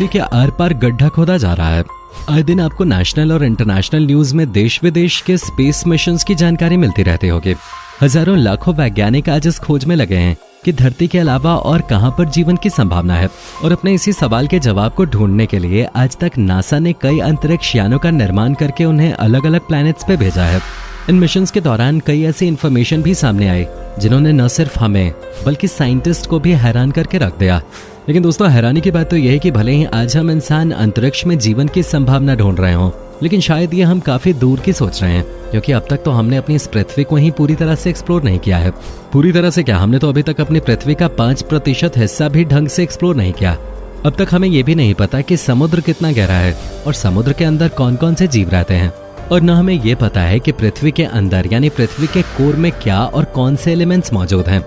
धरती के आर पार गड्ढा खोदा जा रहा है। आए दिन आपको नेशनल और इंटरनेशनल न्यूज में देश विदेश के स्पेस मिशंस की जानकारी मिलती रहती होगी। हजारों लाखों वैज्ञानिक आज इस खोज में लगे हैं कि धरती के अलावा और कहां पर जीवन की संभावना है, और अपने इसी सवाल के जवाब को ढूंढने के लिए आज तक नासा ने कई अंतरिक्ष यानों का निर्माण करके उन्हें अलग अलग प्लैनेट्स पे भेजा है। इन मिशंस के दौरान कई ऐसी इन्फॉर्मेशन भी सामने आई जिन्होंने न सिर्फ हमें बल्कि साइंटिस्ट को भी हैरान करके रख दिया। लेकिन दोस्तों, हैरानी की बात तो यह है कि भले ही आज हम इंसान अंतरिक्ष में जीवन की संभावना ढूंढ रहे हों, लेकिन शायद ये हम काफी दूर की सोच रहे हैं, क्योंकि अब तक तो हमने अपनी इस पृथ्वी को ही पूरी तरह से एक्सप्लोर नहीं किया है। पूरी तरह से क्या, हमने तो अभी तक अपनी पृथ्वी का 5% हिस्सा भी ढंग से एक्सप्लोर नहीं किया। अब तक हमें ये भी नहीं पता कि समुद्र कितना गहरा है और समुद्र के अंदर कौन कौन से जीव रहते हैं, और न हमें ये पता है कि पृथ्वी के अंदर यानी पृथ्वी के कोर में क्या और कौन से एलिमेंट्स मौजूद हैं।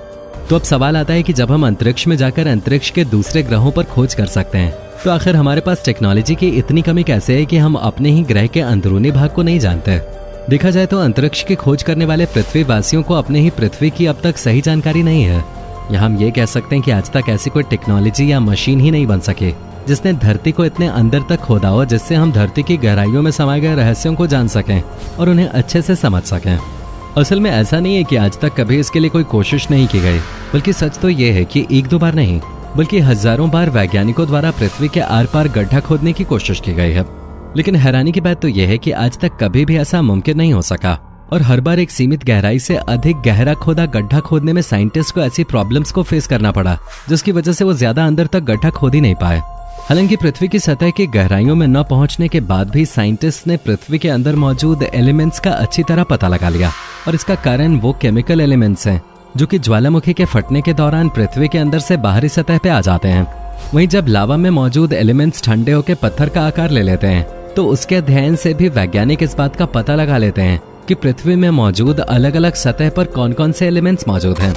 तो अब सवाल आता है कि जब हम अंतरिक्ष में जाकर अंतरिक्ष के दूसरे ग्रहों पर खोज कर सकते हैं, तो आखिर हमारे पास टेक्नोलॉजी की इतनी कमी कैसे है कि हम अपने ही ग्रह के अंदरूनी भाग को नहीं जानते। देखा जाए तो अंतरिक्ष की खोज करने वाले पृथ्वी वासियों को अपने ही पृथ्वी की अब तक सही जानकारी नहीं है। या हम ये कह सकते हैं कि आज तक ऐसी कोई टेक्नोलॉजी या मशीन ही नहीं बन सके जिसने धरती को इतने अंदर तक खोदा हो, जिससे हम धरती की गहराइयों में समाये गए रहस्यों को जान सकें और उन्हें अच्छे से समझ सकें। असल में ऐसा नहीं है कि आज तक कभी इसके लिए कोई कोशिश नहीं की गई, बल्कि सच तो ये है कि एक दो बार नहीं बल्कि हजारों बार वैज्ञानिकों द्वारा पृथ्वी के आर पार गड्ढा खोदने की कोशिश की गई है। लेकिन हैरानी की बात तो यह है कि आज तक कभी भी ऐसा मुमकिन नहीं हो सका, और हर बार एक सीमित गहराई से अधिक गहरा खोदा गड्ढा खोदने में साइंटिस्ट को ऐसी प्रॉब्लम्स को फेस करना पड़ा जिसकी वजह से वो ज्यादा अंदर तक गड्ढा खोद ही नहीं पाए। हालांकि पृथ्वी की सतह की गहराइयों में न पहुंचने के बाद भी साइंटिस्ट ने पृथ्वी के अंदर मौजूद एलिमेंट्स का अच्छी तरह पता लगा लिया, और इसका कारण वो केमिकल एलिमेंट्स हैं जो कि ज्वालामुखी के फटने के दौरान पृथ्वी के अंदर से बाहरी सतह पे आ जाते हैं। वहीं जब लावा में मौजूद एलिमेंट्स ठंडे होकर पत्थर का आकार ले लेते हैं, तो उसके अध्ययन से भी वैज्ञानिक इस बात का पता लगा लेते हैं कि पृथ्वी में मौजूद अलग अलग सतह पर कौन कौन से एलिमेंट्स मौजूद हैं।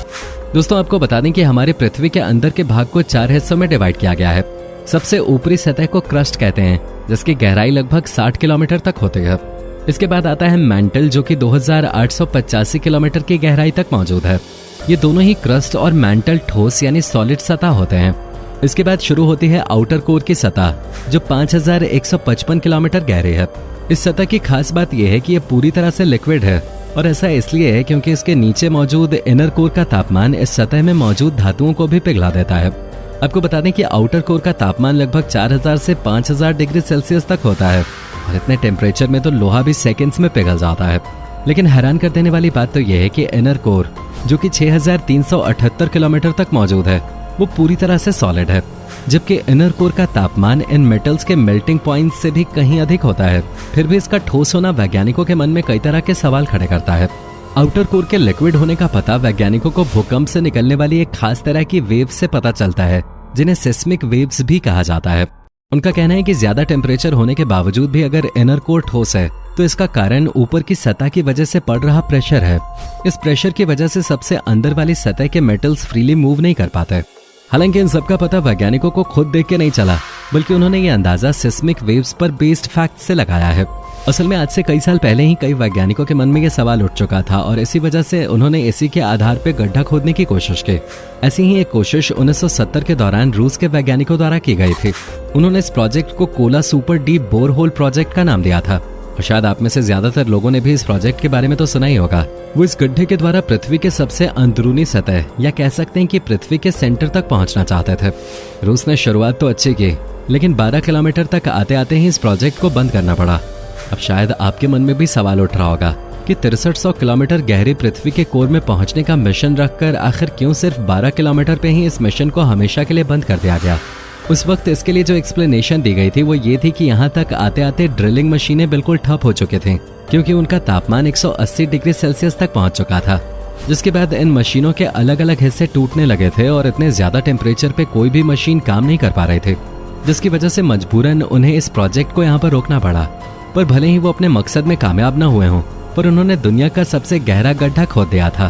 दोस्तों, आपको बता दें कि हमारी पृथ्वी के अंदर के भाग को 4 हिस्सों में डिवाइड किया गया है। सबसे ऊपरी सतह को क्रस्ट कहते हैं, जिसकी गहराई लगभग 60 किलोमीटर तक होती है। इसके बाद आता है मैंटल, जो कि 2885 किलोमीटर की गहराई तक मौजूद है। ये दोनों ही क्रस्ट और मैंटल ठोस यानी सॉलिड सतह होते हैं। इसके बाद शुरू होती है आउटर कोर की सतह, जो 5155 किलोमीटर गहरी है। इस सतह की खास बात यह है कि यह पूरी तरह से लिक्विड है, और ऐसा इसलिए है क्योंकि इसके नीचे मौजूद इनर कोर का तापमान इस सतह में मौजूद धातुओं को भी पिघला देता है। आपको बता दें कि आउटर कोर का तापमान लगभग 4000 से 5000 डिग्री सेल्सियस तक होता है, और इतने टेम्परेचर में तो लोहा भी सेकंड्स में पिघल जाता है। लेकिन हैरान कर देने वाली बात तो यह है कि इनर कोर, जो कि 6378 किलोमीटर तक मौजूद है, वो पूरी तरह से सॉलिड है, जबकि इनर कोर का तापमान इन मेटल्स के मेल्टिंग पॉइंट से भी कहीं अधिक होता है। फिर भी इसका ठोस होना वैज्ञानिकों के मन में कई तरह के सवाल खड़े करता है। आउटर कोर के लिक्विड होने का पता वैज्ञानिकों को भूकंप से निकलने वाली एक खास तरह की वेव से पता चलता है, जिन्हें सिस्मिक वेव्स भी कहा जाता है। उनका कहना है कि ज्यादा टेम्परेचर होने के बावजूद भी अगर इनर कोर ठोस है, तो इसका कारण ऊपर की सतह की वजह से पड़ रहा प्रेशर है। इस प्रेशर की वजह से सबसे अंदर वाली सतह के मेटल्स फ्रीली मूव नहीं कर पाते। हालांकि इन सबका पता वैज्ञानिकों को खुद देख के नहीं चला, बल्कि उन्होंने ये अंदाजा सिस्मिक वेव्स पर बेस्ड फैक्ट से लगाया है। असल में आज से कई साल पहले ही कई वैज्ञानिकों के मन में ये सवाल उठ चुका था, और इसी वजह से उन्होंने इसी के आधार पर गड्ढा खोदने की कोशिश की। ऐसी ही एक कोशिश 1970 के दौरान रूस के वैज्ञानिकों द्वारा की गई थी। उन्होंने इस प्रोजेक्ट को Kola super deep borehole project का नाम दिया था, और शायद आप में से ज्यादातर लोगों ने भी इस प्रोजेक्ट के बारे में तो सुना ही होगा। वो इस गड्ढे के द्वारा पृथ्वी के सबसे अंदरूनी सतह, या कह सकते हैं कि पृथ्वी के सेंटर तक पहुंचना चाहते थे। रूस ने शुरुआत तो अच्छी की, लेकिन 12 किलोमीटर तक आते आते ही इस प्रोजेक्ट को बंद करना पड़ा। अब शायद आपके मन में भी सवाल उठ रहा होगा कि 6300 किलोमीटर गहरी पृथ्वी के कोर में पहुंचने का मिशन रखकर आखिर क्यों सिर्फ 12 किलोमीटर पे ही इस मिशन को हमेशा के लिए बंद कर दिया गया। उस वक्त इसके लिए जो एक्सप्लेनेशन दी गई थी वो ये थी कि यहाँ तक आते आते ड्रिलिंग मशीनें बिल्कुल ठप हो चुके थे, क्योंकि उनका तापमान 180 डिग्री सेल्सियस तक पहुंच चुका था। जिसके बाद इन मशीनों के अलग अलग हिस्से टूटने लगे थे, और इतने ज्यादा टेम्परेचर पे कोई भी मशीन काम नहीं कर पा रहे थे, जिसकी वजह से मजबूरन उन्हें इस प्रोजेक्ट को यहाँ पर रोकना पड़ा। पर भले ही वो अपने मकसद में कामयाब न हुए हों, पर उन्होंने दुनिया का सबसे गहरा गड्ढा खोद दिया था,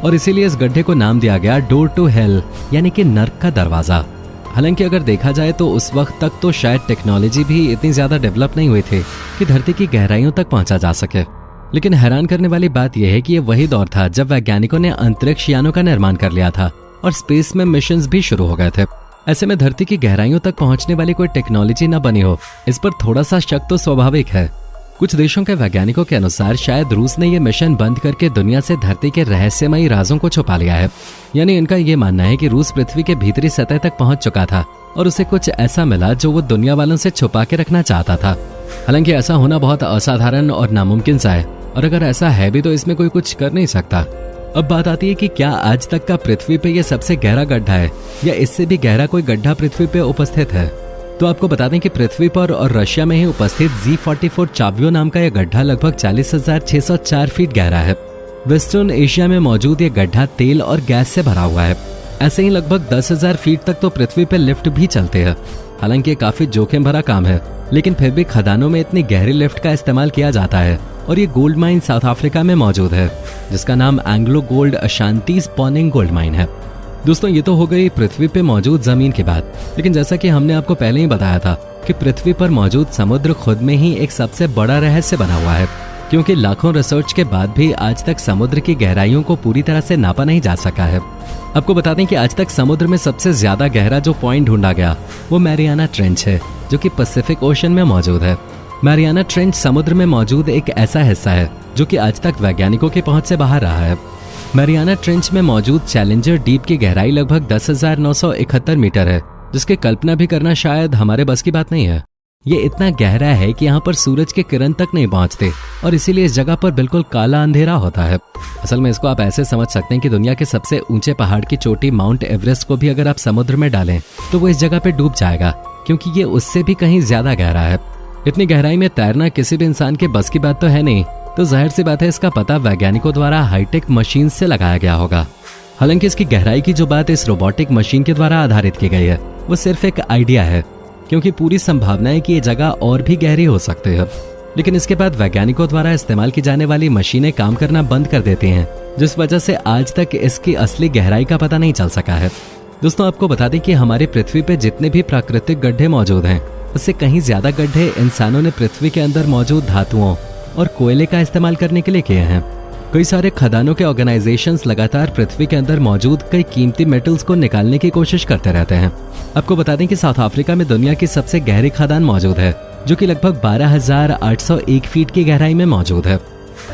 और इसीलिए इस गड्ढे को नाम दिया गया डोर टू हेल, यानी कि नर्क का दरवाजा। हालांकि अगर देखा जाए तो उस वक्त तक तो शायद टेक्नोलॉजी भी इतनी ज्यादा डेवलप नहीं हुई थी कि धरती की गहराइयों तक पहुंचा जा सके। लेकिन हैरान करने वाली बात यह है कि ये वही दौर था जब वैज्ञानिकों ने अंतरिक्ष यानों का निर्माण कर लिया था और स्पेस में मिशंस भी शुरू हो गए थे। ऐसे में धरती की गहराइयों तक पहुंचने वाली कोई टेक्नोलॉजी न बनी हो, इस पर थोड़ा सा शक तो स्वाभाविक है। कुछ देशों के वैज्ञानिकों के अनुसार शायद रूस ने यह मिशन बंद करके दुनिया से धरती के रहस्यमयी राजों को छुपा लिया है। यानी इनका यह मानना है कि रूस पृथ्वी के भीतरी सतह तक पहुंच चुका था और उसे कुछ ऐसा मिला जो वो दुनिया वालों से छुपा के रखना चाहता था। हालांकि ऐसा होना बहुत असाधारण और नामुमकिन सा है, और अगर ऐसा है भी तो इसमें कोई कुछ कर नहीं सकता। अब बात आती है कि क्या आज तक का पृथ्वी पे यह सबसे गहरा गड्ढा है या इससे भी गहरा कोई गड्ढा पृथ्वी पे उपस्थित है। तो आपको बता दें कि पृथ्वी पर और रशिया में ही उपस्थित Z44 चाव्यो नाम का यह गड्ढा लगभग 40,604 फीट गहरा है। वेस्टर्न एशिया में मौजूद यह गड्ढा तेल और गैस से भरा हुआ है। ऐसे ही लगभग 10,000 फीट तक तो पृथ्वी पे लिफ्ट भी चलते हैं। हालांकि ये काफी जोखिम भरा काम है, लेकिन फिर भी खदानों में इतनी गहरी लिफ्ट का इस्तेमाल किया जाता है। और ये गोल्ड माइन साउथ अफ्रीका में मौजूद है, जिसका नाम एंग्लो गोल्ड अशांति स्पॉनिंग गोल्ड माइन है। दोस्तों, ये तो हो गई पृथ्वी पे मौजूद जमीन की बात, लेकिन जैसा कि हमने आपको पहले ही बताया था कि पृथ्वी पर मौजूद समुद्र खुद में ही एक सबसे बड़ा रहस्य बना हुआ है, क्योंकि लाखों रिसर्च के बाद भी आज तक समुद्र की गहराइयों को पूरी तरह से नापा नहीं जा सका है। आपको बता दें कि आज तक समुद्र में सबसे ज्यादा गहरा जो पॉइंट ढूंढा गया वो मैरियाना ट्रेंच है, जो कि पैसिफिक ओशन में मौजूद है। मैरियाना ट्रेंच समुद्र में मौजूद एक ऐसा हिस्सा है जो कि आज तक वैज्ञानिकों की पहुंच से बाहर रहा है। मैरियाना ट्रेंच में मौजूद चैलेंजर डीप की गहराई लगभग 10,971 मीटर है, जिसकी कल्पना भी करना शायद हमारे बस की बात नहीं है। ये इतना गहरा है कि यहाँ पर सूरज के किरण तक नहीं पहुँचते और इसीलिए इस जगह पर बिल्कुल काला अंधेरा होता है। असल में इसको आप ऐसे समझ सकते हैं कि दुनिया के सबसे ऊंचे पहाड़ की चोटी माउंट एवरेस्ट को भी अगर आप समुद्र में डालें तो वो इस जगह पे डूब जाएगा, क्योंकि ये उससे भी कहीं ज्यादा गहरा है। इतनी गहराई में तैरना किसी भी इंसान के बस की बात तो है नहीं, तो जाहिर सी बात है इसका पता वैज्ञानिकों द्वारा हाईटेक मशीन से लगाया गया होगा। हालांकि इसकी गहराई की जो बात इस रोबोटिक मशीन के द्वारा आधारित की गई है वो सिर्फ एक आइडिया है, क्योंकि पूरी संभावना है कि ये जगह और भी गहरी हो सकती है। लेकिन इसके बाद वैज्ञानिकों द्वारा इस्तेमाल की जाने वाली मशीनें काम करना बंद कर देती हैं, जिस वजह से आज तक इसकी असली गहराई का पता नहीं चल सका है। दोस्तों, आपको बता दें कि हमारी पृथ्वी पे जितने भी प्राकृतिक गड्ढे मौजूद हैं उससे कहीं ज्यादा गड्ढे इंसानों ने पृथ्वी के अंदर मौजूद धातुओं और कोयले का इस्तेमाल करने के लिए किए हैं। कई सारे खदानों के ऑर्गेनाइजेशंस लगातार पृथ्वी के अंदर मौजूद कई कीमती मेटल्स को निकालने की कोशिश करते रहते हैं। आपको बता दें कि साउथ अफ्रीका में दुनिया की सबसे गहरी खदान मौजूद है, जो कि लगभग 12,801 फीट की गहराई में मौजूद है।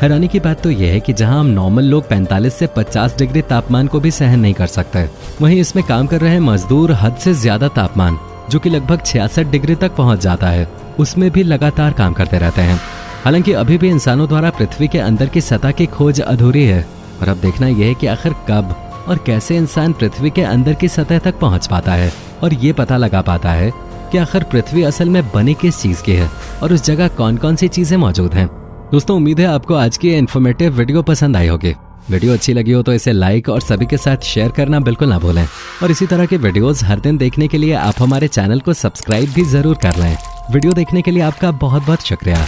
हैरानी की बात तो यह है कि जहां हम नॉर्मल लोग 45 से 50 डिग्री तापमान को भी सहन नहीं कर सकते, वहीं इसमें काम कर रहे मजदूर हद से ज्यादा तापमान, जो कि लगभग 66 डिग्री तक पहुंच जाता है, उसमें भी लगातार काम करते रहते हैं। हालांकि अभी भी इंसानों द्वारा पृथ्वी के अंदर की सतह की खोज अधूरी है, और अब देखना यह है कि आखिर कब और कैसे इंसान पृथ्वी के अंदर की सतह तक पहुंच पाता है और ये पता लगा पाता है कि आखिर पृथ्वी असल में बनी किस चीज की है और उस जगह कौन कौन सी चीजें मौजूद हैं। दोस्तों, उम्मीद है आपको आज की इन्फॉर्मेटिव वीडियो पसंद आई होगी। वीडियो अच्छी लगी हो तो इसे लाइक और सभी के साथ शेयर करना बिल्कुल ना भूलें, और इसी तरह के वीडियोस हर दिन देखने के लिए आप हमारे चैनल को सब्सक्राइब भी जरूर कर लें। वीडियो देखने के लिए आपका बहुत बहुत शुक्रिया।